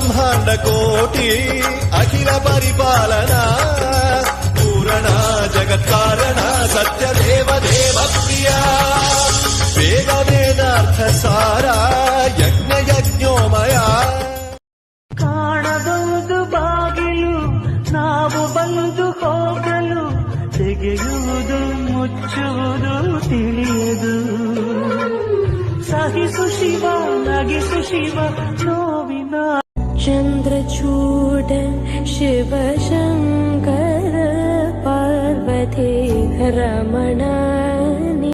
ಬ್ರಹ್ಮಾಂಡ ಕೋಟಿ ಅಖಿಲ ಪರಿಪಾಲನಾ ಪೂರಣ ಜಗತ್ಕಾರಣ ಸತ್ಯ ದೇವ ದೇವ ಪ್ರಿಯ ವೇದ ವೇದಾರ್ಥ ಸಾರ ಯಜ್ಞ ಯಜ್ಞೋಮಯ. ಕಾಣದೊಂದು ಬಾಗಿಲು ನಾವು ಬಂದು ಹೋಗಲು ತೆಗೆಯುವುದು ಮುಚ್ಚುವುದು ತಿಳಿಯದು. ಸಹಿಸು ಶಿವ ನಗಿಸು ಶಿವ ನೋವಿನ ಚಂದ್ರಚೂಡ ಶಿವ ಶಂಕರ ಪಾರ್ವತಿ ರಮಣ